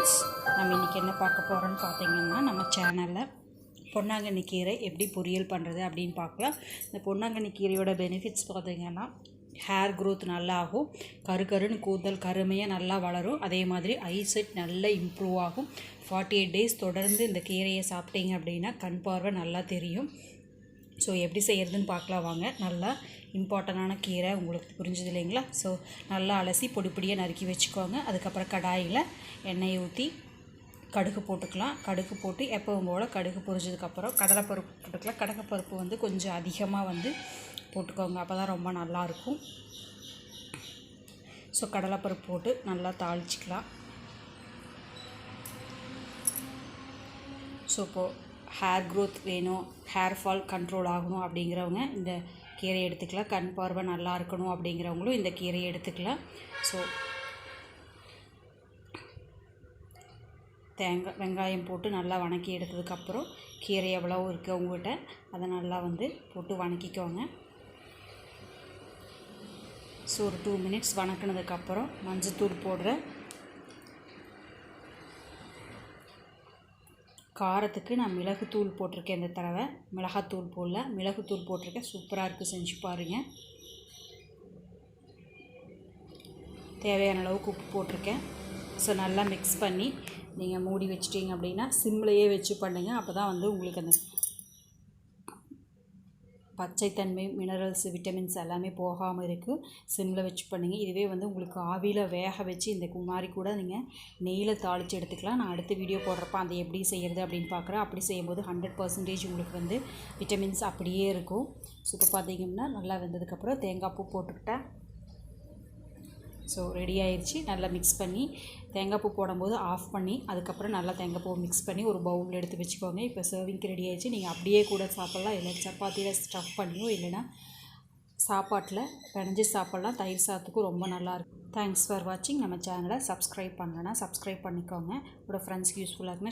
Friends, நம்ம இன்றைக்கி என்ன பார்க்க போகிறோன்னு பார்த்தீங்கன்னா, நம்ம சேனலில் பொன்னாங்கண்ணி கீரை எப்படி பொரியல் பண்ணுறது அப்படின்னு பார்க்கலாம். இந்த பொன்னாங்கண்ணி கீரையோட பெனிஃபிட்ஸ் பார்த்திங்கன்னா, ஹேர் க்ரோத் நல்லா ஆகும், கருன்னு கூந்தல் கருமையாக நல்லா வளரும், அதே மாதிரி ஐசைட் நல்லா இம்ப்ரூவ் ஆகும். 48 days தொடர்ந்து இந்த கீரையை சாப்பிட்டீங்க அப்படின்னா கண் பார்வை நல்லா தெரியும். ஸோ எப்படி செய்கிறதுன்னு பார்க்கலாம் வாங்க. நல்லா இம்பார்ட்டண்டான கீரை, உங்களுக்கு புரிஞ்சது இல்லைங்களா? ஸோ நல்லா அலசி பொடியாக நறுக்கி வச்சுக்கோங்க. அதுக்கப்புறம் கடாயில் எண்ணெயை ஊற்றி கடுகு போட்டுக்கலாம். கடுகு போட்டு எப்பவும் போல் கடுகு பொரிஞ்சதுக்கப்புறம் கடலைப்பருப்பு போட்டுக்கலாம். கடலைப்பருப்பு வந்து கொஞ்சம் அதிகமாக வந்து போட்டுக்கோங்க, அப்போ தான் ரொம்ப நல்லாயிருக்கும். ஸோ கடலைப்பருப்பு போட்டு நல்லா தாளிச்சிக்கலாம். ஸோ இப்போது ஹேர் க்ரோத் வேணும், ஹேர் ஃபால் கண்ட்ரோல் ஆகணும் அப்படிங்கிறவங்க இந்த கீரையை எடுத்துக்கலாம். கண் பார்வை நல்லா இருக்கணும் அப்படிங்கிறவங்களும் இந்த கீரையை எடுத்துக்கலாம். ஸோ வெங்காயம் போட்டு நல்லா வணக்கி எடுத்ததுக்கப்புறம் கீரை எவ்வளோ இருக்குது உங்கள்கிட்ட அதை நல்லா வந்து போட்டு வணக்கிக்கோங்க. ஸோ ஒரு 2 minutes வணக்கினதுக்கப்புறம் மஞ்சத்தூள் போடுறேன். காரத்துக்கு நான் மிளகுத்தூள் போட்டிருக்கேன். இந்த தடவை மிளகாத்தூள் போடல, மிளகுத்தூள் போட்டிருக்கேன். சூப்பராக இருக்குது, செஞ்சு பாருங்கள். தேவையான அளவுக்கு உப்பு போட்டிருக்கேன். ஸோ நல்லா மிக்ஸ் பண்ணி நீங்கள் மூடி வச்சிட்டிங்க அப்படின்னா சிம்லையே வச்சு பண்ணுங்கள். அப்போ தான் வந்து உங்களுக்கு அந்த பச்சைத்தன்மை, மினரல்ஸ், விட்டமின்ஸ் எல்லாமே போகாமல் இருக்குது. சிம்மில் வச்சு பண்ணிங்க. இதுவே வந்து உங்களுக்கு ஆவியில் வேக வச்சு இந்த மாதிரி கூட நீங்கள் நெய்யில் தாளித்து எடுத்துக்கலாம். நான் அடுத்த வீடியோ போடுறப்ப அந்த எப்படி செய்கிறது அப்படின்னு பார்க்குறேன். அப்படி செய்யும்போது 100% உங்களுக்கு வந்து விட்டமின்ஸ் அப்படியே இருக்கும். ஸோ இப்போ பார்த்திங்கன்னா நல்லா வெந்ததுக்கப்புறம் தேங்காய் பூ போட்டுக்கிட்டேன். ஸோ ரெடி ஆயிடுச்சு. நல்லா மிக்ஸ் பண்ணி தேங்காய் பூ போடும்போது ஆஃப் பண்ணி அதுக்கப்புறம் நல்லா தேங்காய் பூ மிக்ஸ் பண்ணி ஒரு பவுலில் எடுத்து வச்சுக்கோங்க. இப்போ சர்விங்க்கு ரெடி ஆயிடுச்சு. நீங்கள் அப்படியே கூட சாப்பிட்லாம், இல்லை சப்பாத்தியில் ஸ்டஃப் பண்ணியோ இல்லைனா சாப்பாட்டில் பிணைஞ்சி சாப்பிட்லாம். தயிர் சாதத்துக்கும் ரொம்ப நல்லாயிருக்கும். தேங்க்ஸ் ஃபார் வாட்சிங். நம்ம சேனலை சப்ஸ்கிரைப் பண்ணலன்னா சப்ஸ்கிரைப் பண்ணிக்கோங்க. உங்களோட ஃப்ரெண்ட்ஸ்க்கு யூஸ்ஃபுல்லாக இருக்குன்னா